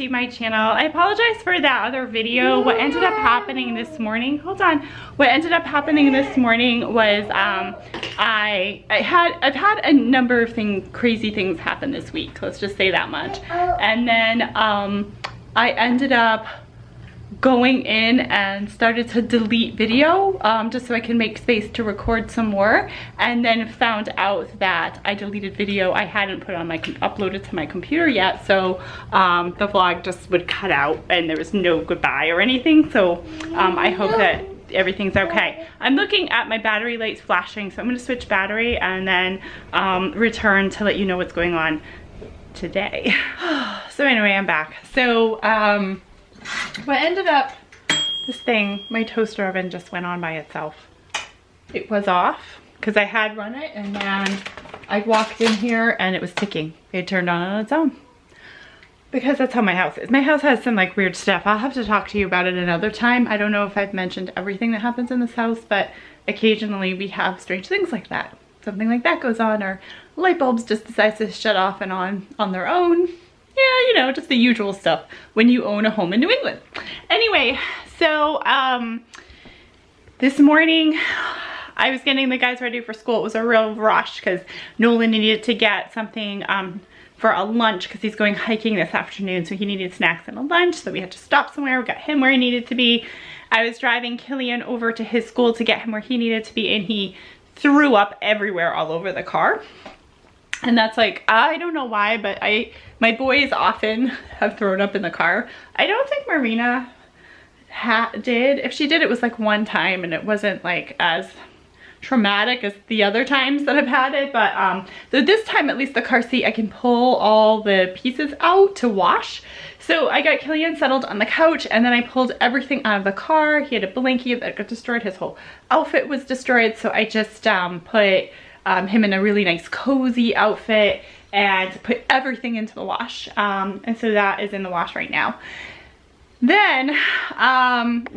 to my channel. I apologize for that other video. What ended up happening this morning, hold on. What ended up happening this morning was I've had a number of crazy things happen this week. Let's just say that much. And then I ended up going in and started to delete video just so I can make space to record some more, and then found out that I deleted video I hadn't put on uploaded to my computer yet, so the vlog just would cut out and there was no goodbye or anything. So I hope that everything's okay. I'm looking at my battery lights flashing, so I'm going to switch battery and then return to let you know what's going on today. So anyway, I'm back. So what ended up, this thing, my toaster oven just went on by itself. It was off because I had run it, and then I walked in here and it was ticking. It turned on its own. Because that's how my house is. My house has some like weird stuff. I'll have to talk to you about it another time. I don't know if I've mentioned everything that happens in this house, but occasionally we have strange things like that. Something like that goes on, or light bulbs just decide to shut off and on their own. Yeah, you know, just the usual stuff when you own a home in New England. Anyway, so this morning I was getting the guys ready for school. It was a real rush because Nolan needed to get something for a lunch because he's going hiking this afternoon, so he needed snacks and a lunch, so we had to stop somewhere. We got him where he needed to be. I was driving Killian over to his school to get him where he needed to be, and he threw up everywhere all over the car. And that's like, I don't know why, but my boys often have thrown up in the car. I don't think Marina did. If she did, it was like one time, and it wasn't like as traumatic as the other times that I've had it. But so this time, at least the car seat, I can pull all the pieces out to wash. So I got Killian settled on the couch, and then I pulled everything out of the car. He had a blankie that got destroyed. His whole outfit was destroyed. So I just put him in a really nice cozy outfit and put everything into the wash. And so that is in the wash right now. Then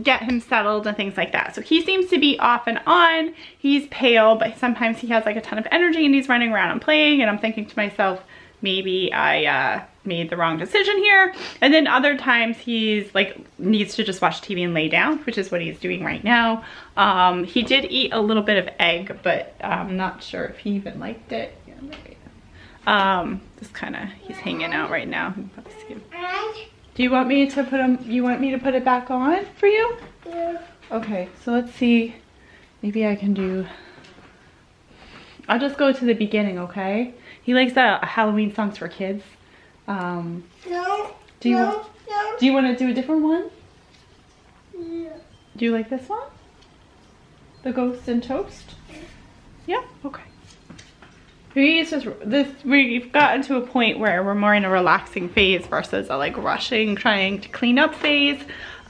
get him settled and things like that. So he seems to be off and on. He's pale, but sometimes he has like a ton of energy and he's running around and playing, and I'm thinking to myself, maybe I made the wrong decision here. And then other times he's like needs to just watch TV and lay down, which is what he's doing right now. He did eat a little bit of egg, but I'm not sure if he even liked it. Just kind of, he's hanging out right now. Do you want me to put him, put it back on for you? Yeah. Okay, so let's see. Maybe I can do, I'll just go to the beginning, okay? He likes Halloween songs for kids. Do you want to do a different one? Yeah. Do you like this one? The Ghost and Toast? Yeah? Okay. We've gotten to a point where we're more in a relaxing phase versus a like rushing, trying to clean up phase.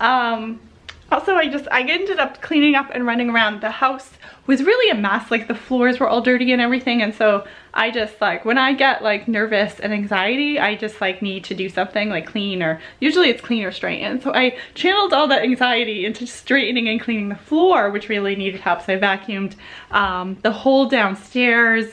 Also, I ended up cleaning up and running around. The house was really a mess. Like the floors were all dirty and everything. And so I just like, when I get like nervous and anxiety, I just like need to do something like clean, or usually it's clean or straighten. So I channeled all that anxiety into straightening and cleaning the floor, which really needed help. So I vacuumed the whole downstairs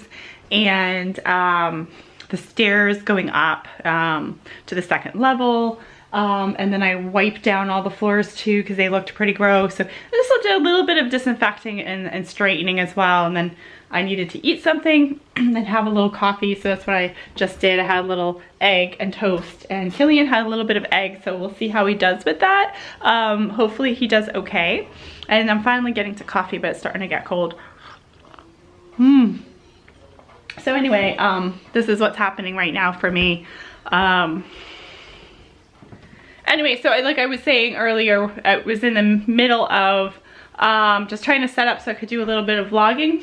and the stairs going up to the second level. And then I wiped down all the floors too because they looked pretty gross. So I just did a little bit of disinfecting and straightening as well. And then I needed to eat something and have a little coffee. So that's what I just did. I had a little egg and toast, and Killian had a little bit of egg. So we'll see how he does with that. Hopefully he does okay. And I'm finally getting to coffee, but it's starting to get cold. So anyway, this is what's happening right now for me. Anyway, so like I was saying earlier, I was in the middle of just trying to set up so I could do a little bit of vlogging.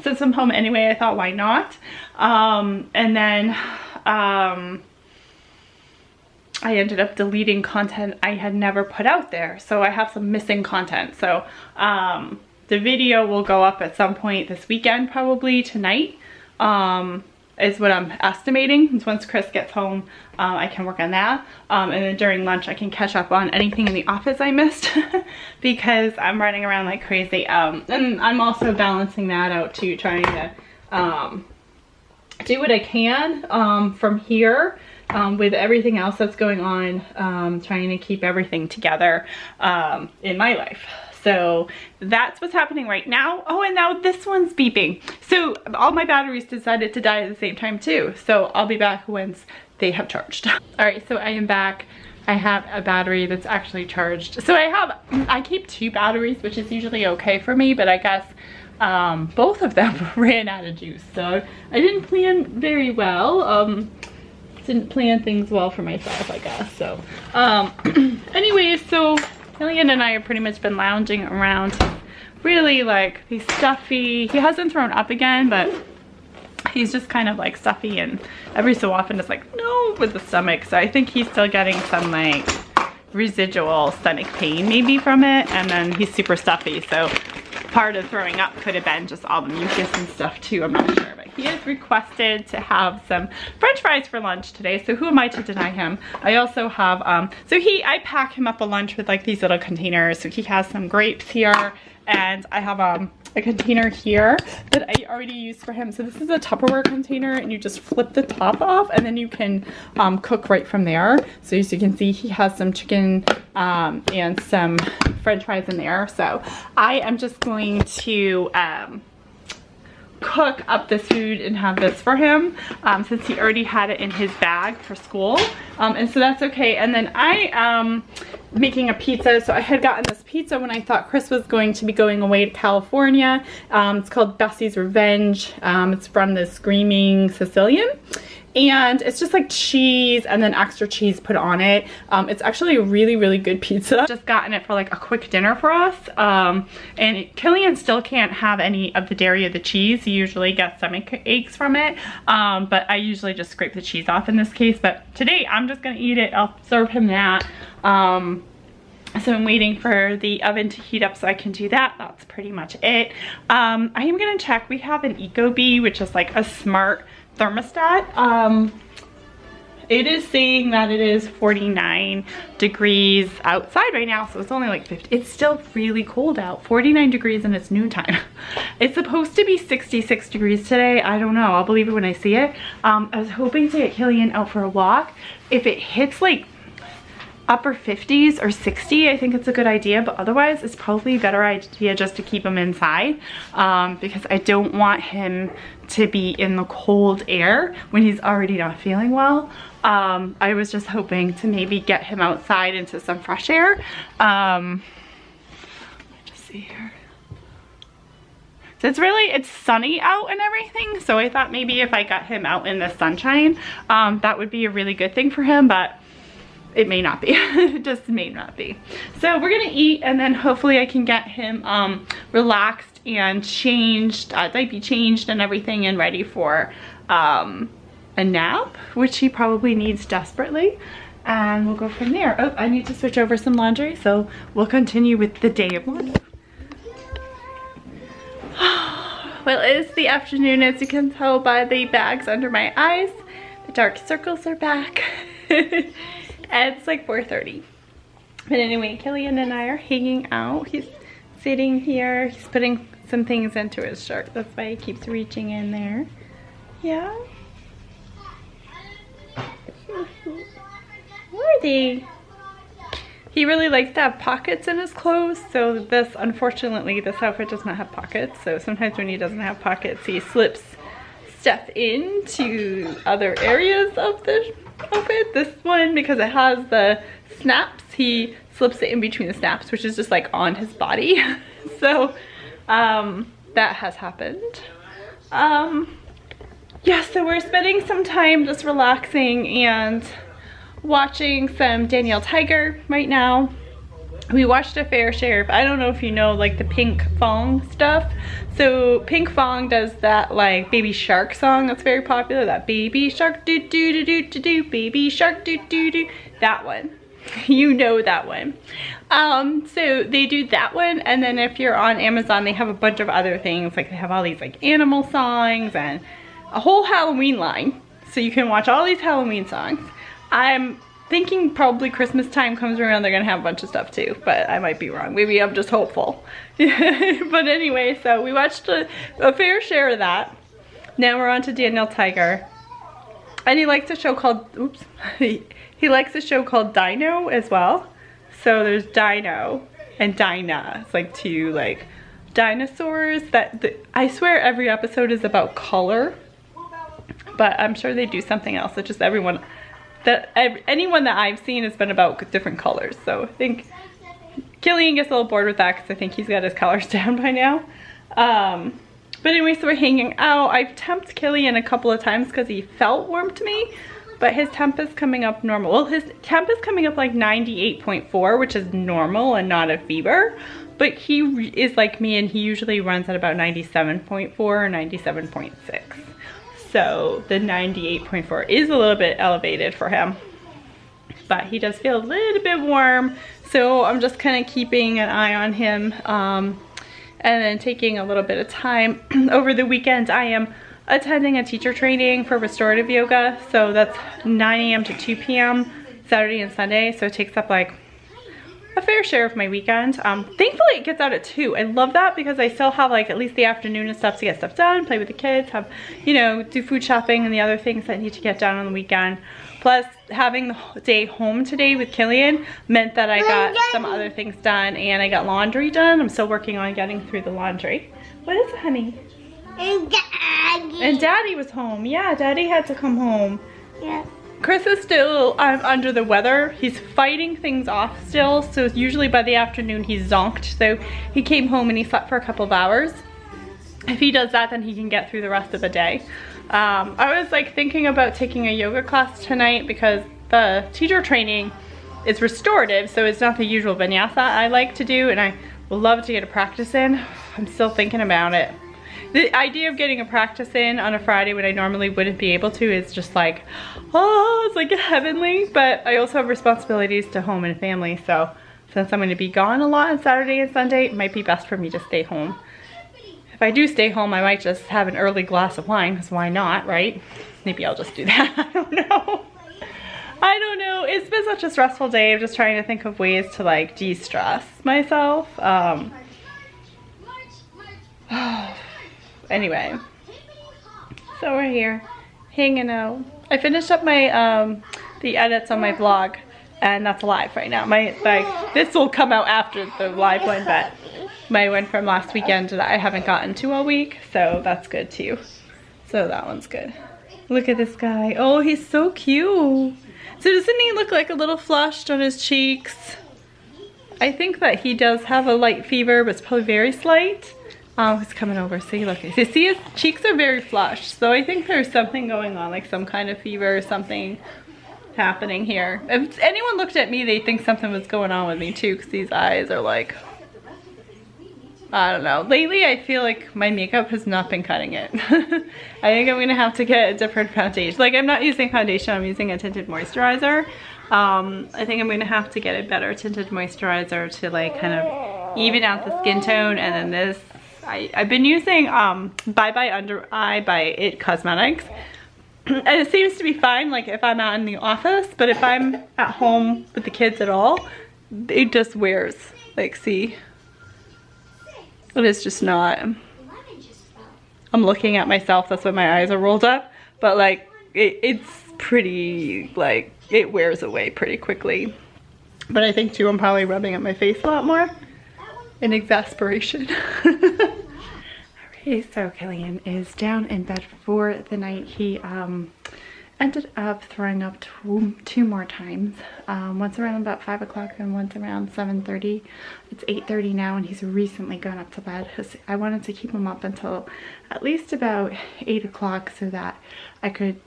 Since I'm home anyway, I thought, why not? And then I ended up deleting content I had never put out there. So I have some missing content. So the video will go up at some point this weekend, probably tonight. Is what I'm estimating. Once Chris gets home, I can work on that. And then during lunch, I can catch up on anything in the office I missed because I'm running around like crazy. And I'm also balancing that out too, trying to do what I can from here with everything else that's going on, trying to keep everything together in my life. So that's what's happening right now. Oh, and now this one's beeping. So all my batteries decided to die at the same time too. So I'll be back once they have charged. All right, so I am back. I have a battery that's actually charged. So I keep 2 batteries, which is usually okay for me, but I guess both of them ran out of juice. So I didn't plan very well. Didn't plan things well for myself, I guess. So anyways, so Killian and I have pretty much been lounging around. Really like, he's stuffy. He hasn't thrown up again, but he's just kind of like stuffy, and every so often it's like, no, with the stomach. So I think he's still getting some like residual stomach pain maybe from it, and then he's super stuffy. So part of throwing up could have been just all the mucus and stuff too, I'm not sure. But he has requested to have some French fries for lunch today, so who am I to deny him? I also have, I pack him up a lunch with like these little containers. So he has some grapes here, and I have a container here that I already used for him. So this is a Tupperware container, and you just flip the top off, and then you can cook right from there. So as you can see, he has some chicken and some French fries in there. So I am just going to cook up this food and have this for him since he already had it in his bag for school, and so that's okay. And then I am making a pizza. So I had gotten this pizza when I thought Chris was going to be going away to California. It's called Bessie's Revenge. It's from the Screaming Sicilian, and it's just like cheese and then extra cheese put on it. It's actually a really, really good pizza. Just gotten it for like a quick dinner for us. And Killian still can't have any of the dairy or the cheese. He usually gets stomach aches from it. But I usually just scrape the cheese off in this case. But today I'm just gonna eat it. I'll serve him that. So I'm waiting for the oven to heat up so I can do that. That's pretty much it. I am gonna check. We have an Ecobee, which is like a smart thermostat. It is saying that it is 49 degrees outside right now, so it's only like 50. It's still really cold out, 49 degrees, and it's noontime. It's supposed to be 66 degrees today. I don't know, I'll believe it when I see it. I was hoping to get Killian out for a walk. If it hits like upper 50s or 60, I think it's a good idea, but otherwise it's probably a better idea just to keep him inside, because I don't want him to be in the cold air when he's already not feeling well. I was just hoping to maybe get him outside into some fresh air. Let me just see here. So it's sunny out and everything, so I thought maybe if I got him out in the sunshine, that would be a really good thing for him, but it may not be. It just may not be. So we're gonna eat, and then hopefully I can get him relaxed and changed, diaper changed and everything, and ready for a nap, which he probably needs desperately. And we'll go from there. Oh, I need to switch over some laundry, so we'll continue with the day of laundry. Well, it is the afternoon, as you can tell by the bags under my eyes. The dark circles are back. And it's like 4:30. But anyway, Killian and I are hanging out. He's sitting here. He's putting some things into his shirt. That's why he keeps reaching in there. Yeah? Where are they? He really likes to have pockets in his clothes. So this, unfortunately, this outfit does not have pockets. So sometimes when he doesn't have pockets, he slips stuff into other areas of the outfit. This one, because it has the snaps, he slips it in between the snaps, which is just like on his body. So that has happened. Yeah, so we're spending some time just relaxing and watching some Danielle Tiger right now. We watched a fair share of, I don't know if you know, like the Pink Fong stuff. So Pink Fong does that like Baby Shark song that's very popular, that Baby Shark do do do do do do, Baby Shark do do do, that one. You know that one. So they do that one, and then if you're on Amazon, they have a bunch of other things, like they have all these like animal songs and a whole Halloween line. So you can watch all these Halloween songs. I'm thinking probably Christmas time comes around, they're gonna have a bunch of stuff too, but I might be wrong. Maybe I'm just hopeful. But anyway, so we watched a fair share of that. Now we're on to Danielle Tiger. And he likes a show called, oops, he likes a show called Dino as well. So there's Dino and Dinah. It's like two like dinosaurs that, I swear every episode is about color. But I'm sure they do something else. It's just anyone that I've seen has been about different colors. So I think Killian gets a little bored with that because I think he's got his colors down by now. But anyway, so we're hanging out. I've temped Killian a couple of times because he felt warm to me, but his temp is coming up normal. Well, his temp is coming up like 98.4, which is normal and not a fever. But he is like me, and he usually runs at about 97.4 or 97.6. So the 98.4 is a little bit elevated for him, but he does feel a little bit warm. So I'm just kind of keeping an eye on him, and then taking a little bit of time. Over the weekend, I am attending a teacher training for restorative yoga. So that's 9 a.m. to 2 p.m. Saturday and Sunday. So it takes up like a fair share of my weekend. Thankfully it gets out at 2. I love that because I still have like at least the afternoon and stuff to get stuff done, play with the kids, have, you know, do food shopping and the other things that I need to get done on the weekend. Plus having the day home today with Killian meant that I got some other things done, and I got laundry done. I'm still working on getting through the laundry. What is it, honey? And Daddy. And Daddy was home. Yeah, Daddy had to come home. Yeah. Chris is still under the weather. He's fighting things off still, so usually by the afternoon he's zonked. So he came home and he slept for a couple of hours. If he does that, then he can get through the rest of the day. I was like thinking about taking a yoga class tonight because the teacher training is restorative, so it's not the usual vinyasa I like to do, and I would love to get a practice in. I'm still thinking about it. The idea of getting a practice in on a Friday when I normally wouldn't be able to is just like, oh, it's like heavenly. But I also have responsibilities to home and family, so since I'm going to be gone a lot on Saturday and Sunday, it might be best for me to stay home. If I do stay home, I might just have an early glass of wine, because why not, right? Maybe I'll just do that. I don't know. I don't know. It's been such a stressful day. I'm just trying to think of ways to like de-stress myself. Anyway, so we're here hanging out. I finished up my the edits on my vlog, and that's live right now. My this will come out after the live one, but my one from last weekend that I haven't gotten to all week, so that's good too. So that one's good. Look at this guy. Oh, he's so cute. So doesn't he look like a little flushed on his cheeks? I think that he does have a light fever, but it's probably very slight. Oh, he's coming over. See, look. You see his cheeks are very flushed. So I think there's something going on, like some kind of fever or something happening here. If anyone looked at me, they think something was going on with me too, because these eyes are like, I don't know. Lately, I feel like my makeup has not been cutting it. I think I'm going to have to get a different foundation. Like, I'm not using foundation, I'm using a tinted moisturizer. I think I'm going to have to get a better tinted moisturizer to like kind of even out the skin tone. And then this, I've been using Bye Bye Under Eye by It Cosmetics. And it seems to be fine like if I'm out in the office, but if I'm at home with the kids at all, it just wears. Like, see? It is just not. I'm looking at myself, that's why my eyes are rolled up. But like, it's pretty, like, it wears away pretty quickly. But I think too, I'm probably rubbing at my face a lot more in exasperation. Alright, so Killian is down in bed for the night. He ended up throwing up two more times. Once around about 5 o'clock and once around 7:30. It's 8:30 now, and he's recently gone up to bed. I wanted to keep him up until at least about 8 o'clock so that I could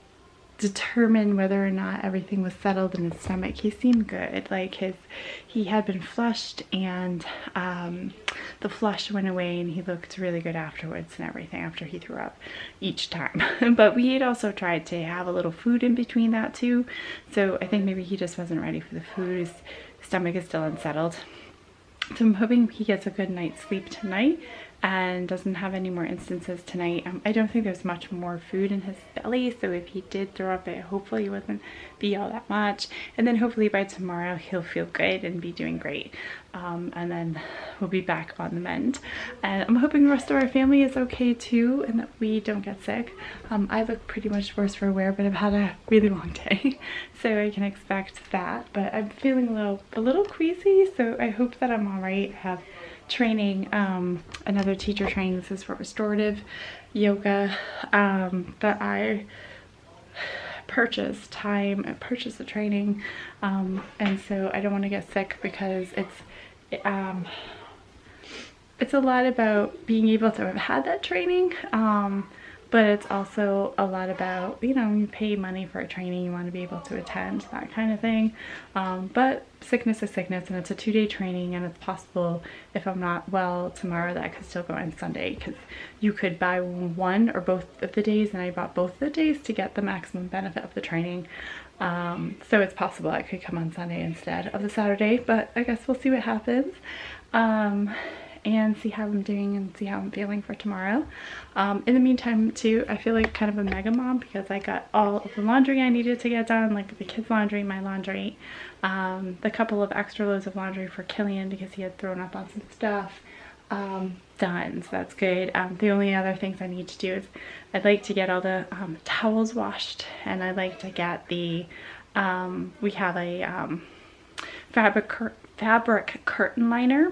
determine whether or not everything was settled in his stomach. He seemed good. Like he had been flushed, and the flush went away, and he looked really good afterwards and everything after he threw up each time. But we had also tried to have a little food in between that too, so I think maybe he just wasn't ready for the food. His stomach is still unsettled. So I'm hoping he gets a good night's sleep tonight, and doesn't have any more instances tonight. I don't think there's much more food in his belly, so if he did throw up, it hopefully wouldn't be all that much. And then hopefully by tomorrow he'll feel good and be doing great. And then we'll be back on the mend. And I'm hoping the rest of our family is okay too and that we don't get sick. I look pretty much worse for wear, but I've had a really long day, so I can expect that. But I'm feeling a little queasy, so I hope that I'm all right. I have training, another teacher training. This is for restorative yoga, that I purchased the training, and so I don't want to get sick because it's a lot about being able to have had that training, but it's also a lot about, you know, you pay money for a training, you want to be able to attend, that kind of thing. But sickness is sickness, and it's a 2-day training, and it's possible if I'm not well tomorrow that I could still go on Sunday, because you could buy one or both of the days, and I bought both of the days to get the maximum benefit of the training. So it's possible I could come on Sunday instead of the Saturday, but I guess we'll see what happens. And see how I'm doing and see how I'm feeling for tomorrow. In the meantime too, I feel like kind of a mega mom because I got all of the laundry I needed to get done, like the kids' laundry, my laundry, the couple of extra loads of laundry for Killian because he had thrown up on some stuff, done, so that's good. The only other things I need to do is I'd like to get all the towels washed, and I'd like to get the, we have a fabric curtain liner,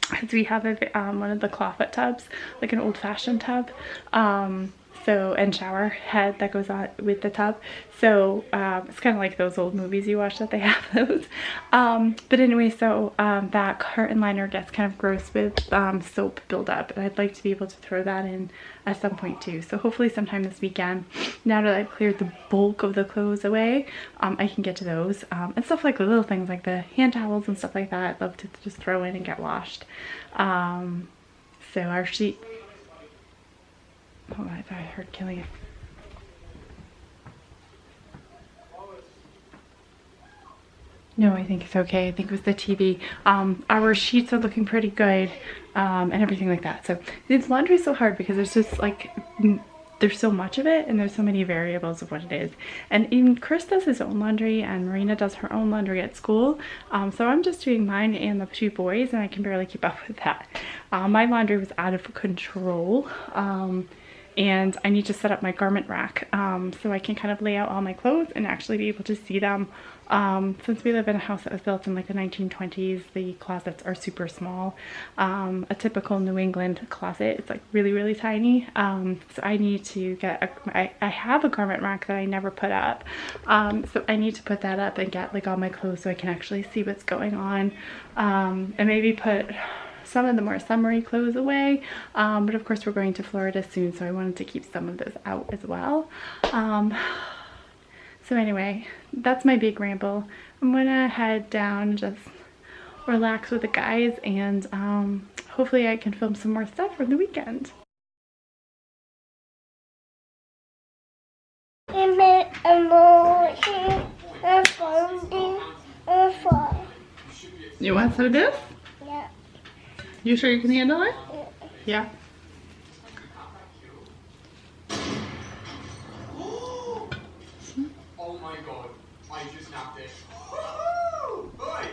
because we have one of the clawfoot tubs, like an old-fashioned tub, and shower head that goes on with the tub. So it's kind of like those old movies you watch that they have those. But anyway, so that curtain liner gets kind of gross with soap buildup, and I'd like to be able to throw that in at some point too. So hopefully sometime this weekend, now that I've cleared the bulk of the clothes away, I can get to those, and stuff like the little things like the hand towels and stuff like that. I'd love to just throw in and get washed. So our sheet, oh, I thought I heard Killian. No, I think it's okay. I think it was the TV. Our sheets are looking pretty good, and everything like that. So it's laundry is so hard because there's just like, there's so much of it and there's so many variables of what it is. And even Chris does his own laundry and Marina does her own laundry at school. So I'm just doing mine and the 2 boys, and I can barely keep up with that. My laundry was out of control. And I need to set up my garment rack, so I can kind of lay out all my clothes and actually be able to see them. Since we live in a house that was built in like the 1920s, the closets are super small. A typical New England closet, it's like really, really tiny. So I need to get I have a garment rack that I never put up. So I need to put that up and get like all my clothes so I can actually see what's going on. And maybe put some of the more summery clothes away, but of course we're going to Florida soon, so I wanted to keep some of this out as well. So anyway, that's my big ramble. I'm gonna head down, just relax with the guys, and hopefully I can film some more stuff for the weekend. You want some of this? Yeah. You sure you can handle it? Yeah. Oh my god, I just nabbed it. Oi!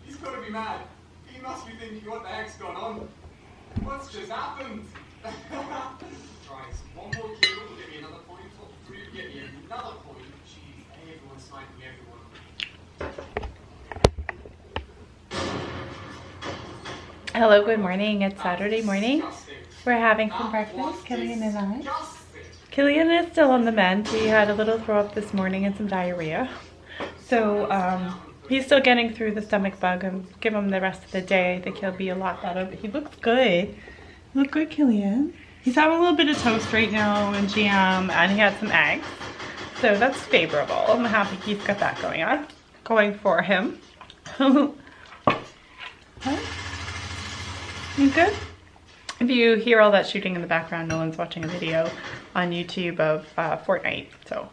He's gotta be mad. He must be thinking, what the heck's going on? What's just happened? Right, 1 more kill will get me another point, or 3 will get me another point. Jeez, everyone's sniping everyone. Hello, good morning. It's Saturday morning. We're having some breakfast, Killian and I. Killian is still on the mend. He had a little throw up this morning and some diarrhea. So he's still getting through the stomach bug, and give him the rest of the day. I think he'll be a lot better, but he looks good. You look good, Killian. He's having a little bit of toast right now and jam, and he had some eggs. So that's favorable. I'm happy he's got that going for him. Huh? You good? If you hear all that shooting in the background, no one's watching a video on YouTube of Fortnite, so.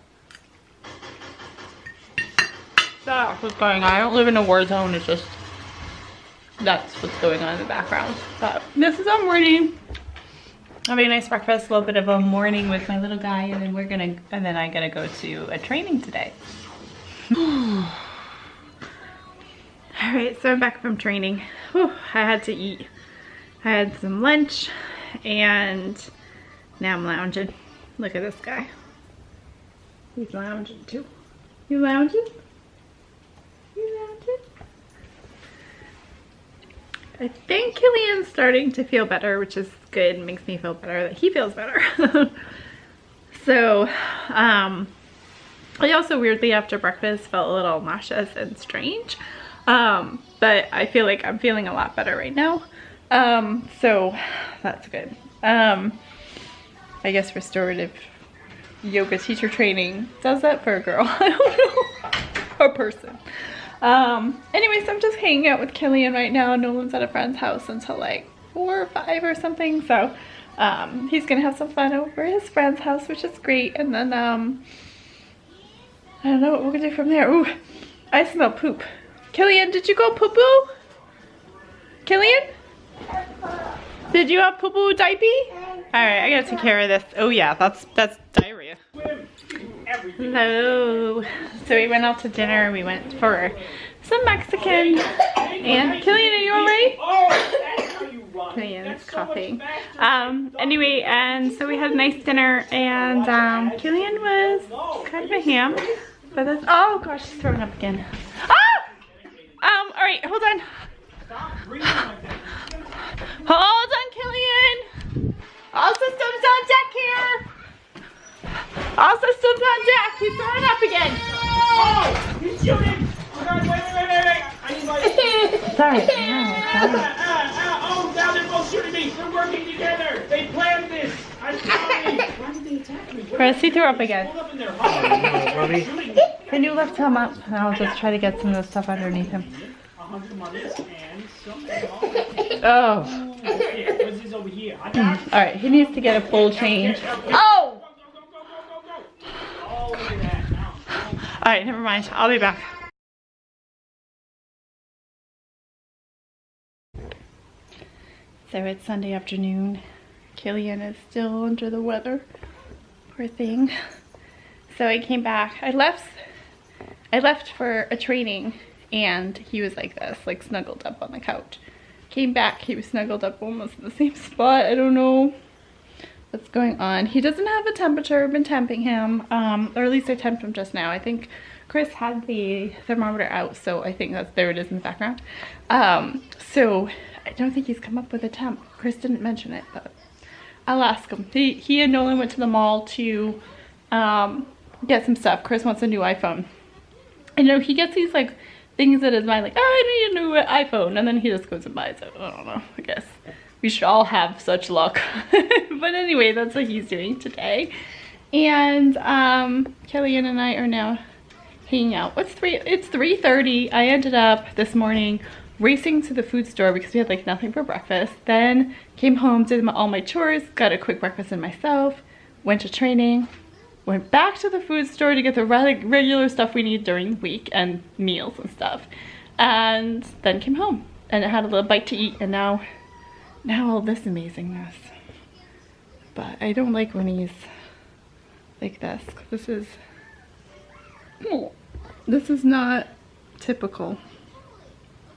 That's what's going on. I don't live in a war zone, it's just that's what's going on in the background. But this is our morning. Having a nice breakfast, a little bit of a morning with my little guy, and then I gotta go to a training today. All right, so I'm back from training. Whew, I had to eat. I had some lunch, and now I'm lounging. Look at this guy. He's lounging too. You lounging? You lounging? I think Killian's starting to feel better, which is good. It makes me feel better that he feels better. So, I also weirdly after breakfast felt a little nauseous and strange. But I feel like I'm feeling a lot better right now. So that's good. I guess restorative yoga teacher training does that for a girl. I don't know. Or person. Anyways, I'm just hanging out with Killian right now. Nolan's at a friend's house until like 4 or 5 or something. So, he's gonna have some fun over his friend's house, which is great. And then, I don't know what we're gonna do from there. Ooh, I smell poop. Killian, did you go poo-poo? Killian? Did you have poo-poo diaper? Alright, I gotta take care of this. Oh yeah, that's diarrhea. Hello. So we went out to dinner. We went for some Mexican. And Killian, are you alright? Killian's coughing. Anyway, and so we had a nice dinner, and Killian was kind of a ham. But that's, oh gosh, he's throwing up again. Ah! Alright, hold on. Hold on, Killian. All systems on deck here. All systems on deck. He's throwing up again. Oh, he's shooting. Oh, wait. I need my... Sorry. Oh, now they're both shooting me. They're working together. They planned this. I'm sorry. Why did they attack me? Chris, he threw up again. Hold up in there. Can you lift him up? And I'll just try to get some of the stuff underneath him. 100 on this and some. Oh. What's this over here? I got it. Alright, he needs to get a full change. Oh! Go. Oh, look at that. Now. Alright, never mind. I'll be back. So it's Sunday afternoon. Killian is still under the weather. Poor thing. So I came back. I left for a training, and he was like this, like snuggled up on the couch. Came back, he was snuggled up almost in the same spot. I don't know what's going on. He doesn't have a temperature. I've been temping him, or at least I temped him just now. I think Chris had the thermometer out, so I think there it is in the background. So I don't think he's come up with a temp. Chris didn't mention it, but I'll ask him. He and Nolan went to the mall to get some stuff. Chris wants a new iPhone. I know he gets these like things in his mind, like, oh, I need a new iPhone, and then he just goes and buys it. I don't know, I guess we should all have such luck. But anyway, that's what he's doing today. And Killian and I are now hanging out. It's 3:30. I ended up this morning racing to the food store because we had like nothing for breakfast. Then came home, did all my chores, got a quick breakfast in myself, went to training, went back to the food store to get the regular stuff we need during the week and meals and stuff, and then came home and I had a little bite to eat, and now all this amazingness. But I don't like when he's like this. This is not typical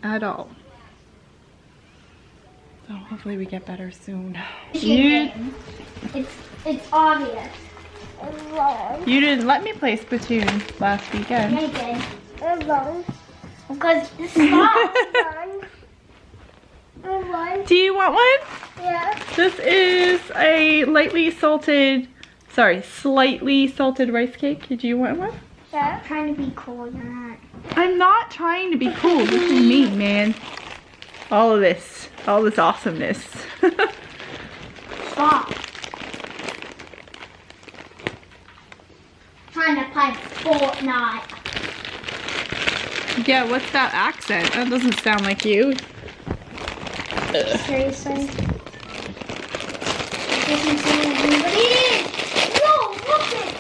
at all. So hopefully we get better soon. It's obvious. You didn't let me play Splatoon last weekend. I did. Because this is not. Do you want one? Yeah. This is a slightly salted rice cake. Do you want one? Yeah. I'm trying to be cool, you're not. I'm not trying to be cool. This is me, man. All this awesomeness. Stop. Trying to play Fortnite. Yeah, what's that accent? That doesn't sound like you. Seriously? Doesn't seem like anybody is. No, look at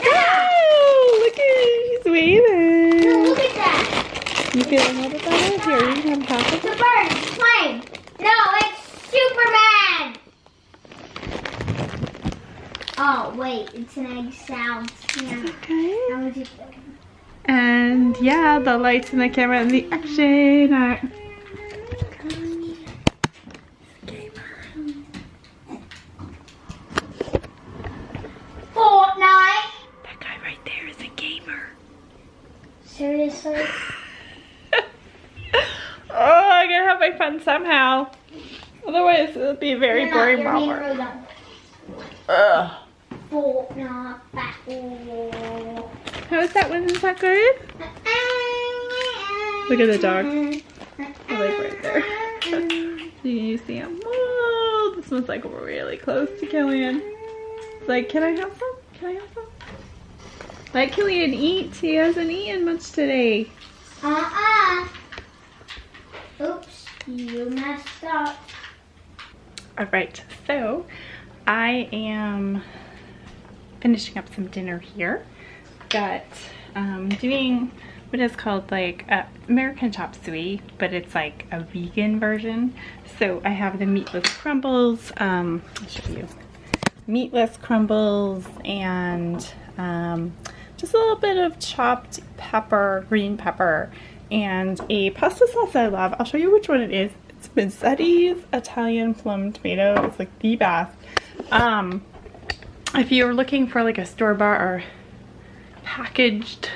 that. Oh, look at it. He's waving. No, look at that. You feeling a little better? Here, you can have half of The it. bird is playing. wait, it's an egg sound. Yeah. Okay. I was just And yeah, the lights and the camera and the action are Fortnite. that guy right there is a gamer. Seriously? Oh, I gotta have my fun somehow. Otherwise, it'll be a very boring moment. Ugh. Fortnite battle. How is that one? Is that good? Look at the dog. I like right there. So you see him. Whoa, this one's like really close to Killian. It's like, can I have some? Can I have some? Let Killian eat. He hasn't eaten much today. Oops, you messed up. Alright, so I am finishing up some dinner here. Got doing what is called like American chop suey, but it's like a vegan version. So I have the meatless crumbles. I'll show you. Meatless crumbles and just a little bit of chopped pepper, green pepper, and a pasta sauce I love. I'll show you which one it is. It's Mazzetti's Italian plum tomato. It's like the best. If you're looking for like a store-bought or packaged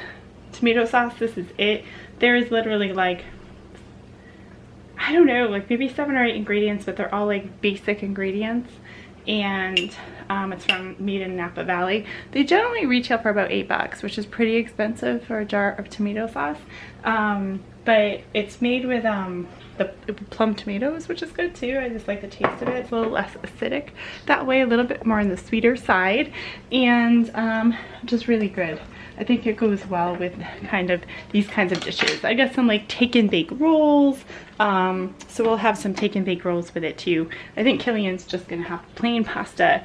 tomato sauce, this is it. There is literally like, I don't know, like maybe 7 or 8 ingredients, but they're all like basic ingredients. And it's from made in Napa Valley. They generally retail for about $8, which is pretty expensive for a jar of tomato sauce. But it's made with the plum tomatoes, which is good too. I just like the taste of it. It's a little less acidic that way, a little bit more on the sweeter side, and just really good. I think it goes well with kind of these kinds of dishes. I got some like take and bake rolls, so we'll have some take and bake rolls with it too. I think Killian's just gonna have plain pasta,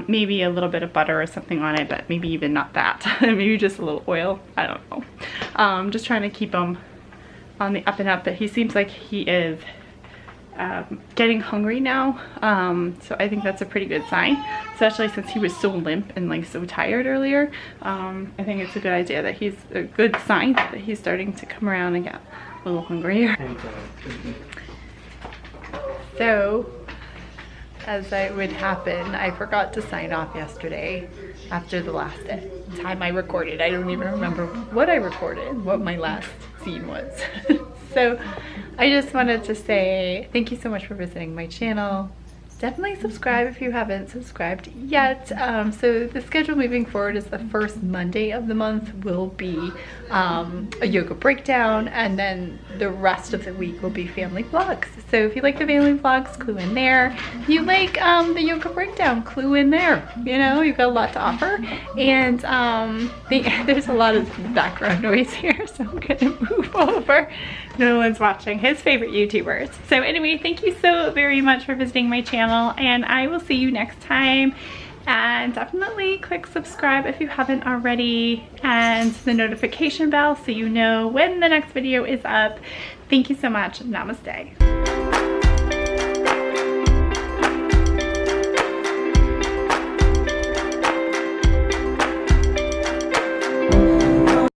maybe a little bit of butter or something on it, but maybe even not that. Maybe just a little oil, I don't know. Just trying to keep him on the up and up, but he seems like he is getting hungry now, so I think that's a pretty good sign, especially since he was so limp and like so tired earlier. I think it's a good idea that he's a good sign that he's starting to come around and get a little hungrier. So, as it would happen, I forgot to sign off yesterday after the last time I recorded. I don't even remember what I recorded, what my last scene was. So I just wanted to say thank you so much for visiting my channel. Definitely subscribe if you haven't subscribed yet. So the schedule moving forward is the first Monday of the month will be a yoga breakdown, and then the rest of the week will be family vlogs. So if you like the family vlogs, clue in there. If you like the yoga breakdown, clue in there. You know, you've got a lot to offer. And there's a lot of background noise here, so I'm gonna move over. No one's watching his favorite YouTubers. So anyway, thank you so very much for visiting my channel, and I will see you next time. And definitely click subscribe if you haven't already, and the notification bell so you know when the next video is up. Thank you so much. Namaste.